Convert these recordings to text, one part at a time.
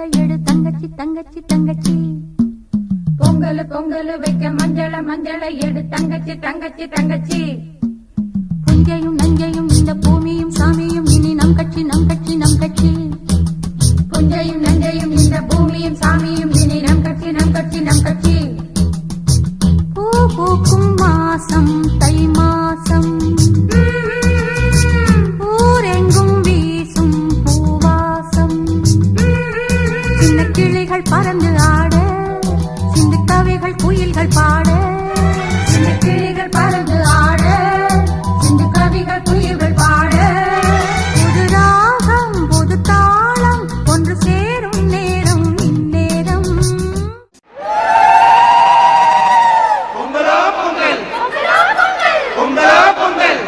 மஞ்சள எடு தங்கச்சி தங்கச்சி தங்கச்சி. பொங்கல் பொங்கல் வைக்க மஞ்சள எடு தங்கச்சி தங்கச்சி தங்கச்சி. புஞ்சையும் நஞ்சையும் இந்த பூமியும் சாமியும் இனி நம் கட்சி நம் கட்சி நம் கட்சி. புஞ்சையும் நஞ்சையும் இந்த பூமியும் சாமியும் இனி நம் கட்சி நம் கட்சி நம் கட்சி. பூ பூக்கும் மாசம் தை மாசம், ஊரெங்கும் வீசும் பூவாசம். சின்ன கிளிகள் பறந்து ஆட, சிந்து கவிகள் குயில்கள் பாட. சின்ன கிளிகள் பறந்து ஆட, சிந்து கவிகள் குயில்கள் பாட. புது ராகம் புது தாளம் ஒன்று சேரும் நேரம் இந்நேரம். பொங்கலோ பொங்கல், பொங்கலோ பொங்கல்.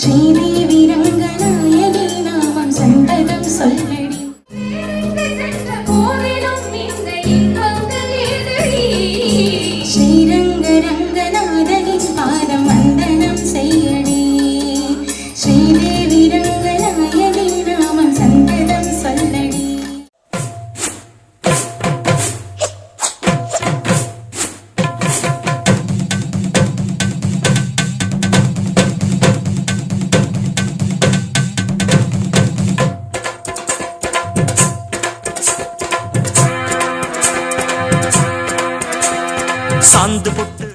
ஸ்ரீதேவி ரங்கநாயகி நாமம் சந்ததம் சொல்லடி. ஸ்ரீரங்க ரங்கநாதனின் பாதம் வந்தனம் செய்யடி. ஸ்ரீதேவி ரங்கநாயகி நாமம் சந்ததம் சொல்லடி. சாந்து பொட்டு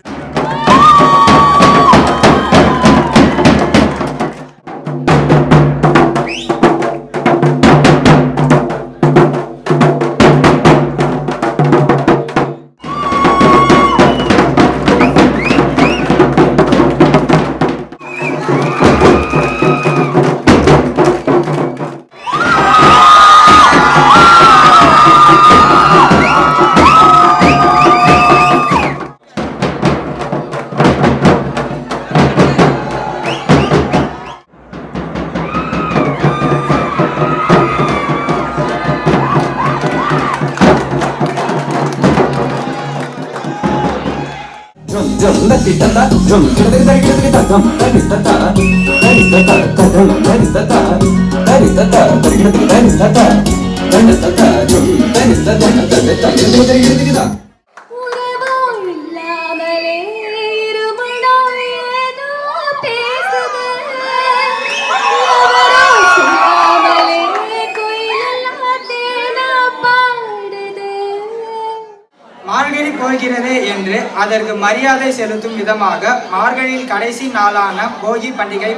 மார்கழி போகிறது என்று அதற்கு மரியாதை செலுத்தும் விதமாக மார்கழியில் கடைசி நாளான போகி பண்டிகை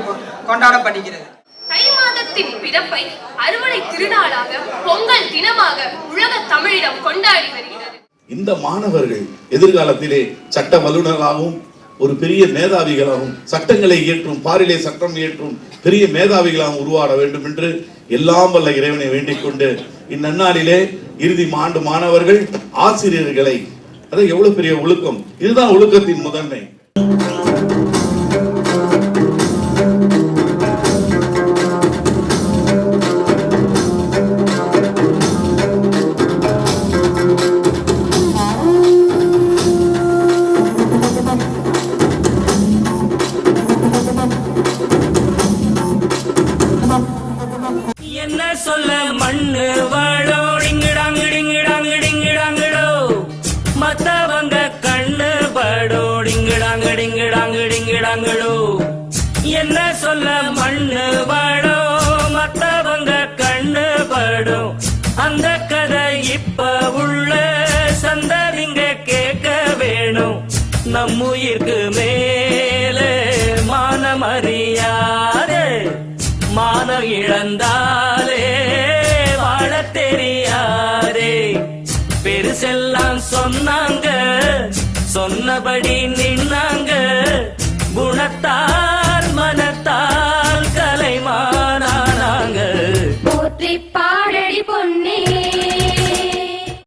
கொண்டாடப்படுகிறது. தை மாதத்தின் பிறப்பை அறுவடை திருநாளாக பொங்கல் தினமாக உலக தமிழிடம் கொண்டாடி வருகிறது. இந்த மாணவர்கள் எதிர்காலத்திலே சட்ட வல்லுநர்களாகவும் ஒரு பெரிய மேதாவிகளாகவும் சட்டங்களை இயற்றும் பாரிலே சட்டம் இயற்றும் பெரிய மேதாவிகளாகவும் உருவாட வேண்டும் என்று எல்லாம் வல்ல இறைவனை வேண்டிக் கொண்டு இந்நன்னாளிலே இறுதி ஆண்டு மாணவர்கள் ஆசிரியர்களை, அது எவ்வளவு பெரிய ஒழுக்கம், இதுதான் ஒழுக்கத்தின் முதன்மை. என்ன சொல்ல மண்ணு வாழோ டிங்கிடாங்கு டிங்கிடாங்கு டிங்கிடாங்குடோ, மத்தவங்க கண்ணு படோ டிங்கிடாங்கு டிங்கிடாங்கு டிங்கிடாங்குடோ. என்ன சொல்ல மண்ணு வாழோ மத்தவங்க கண்ணு படோ, அந்த கதை இப்ப உள்ள சந்ததிங்க கேட்க வேணும். நம்முயிருக்கு மேலே மானம் அறியாதே, மானம் இழந்தாலே வாழ தெரியாதே. பெருசெல்லாம் சொன்னாங்க, சொன்னபடி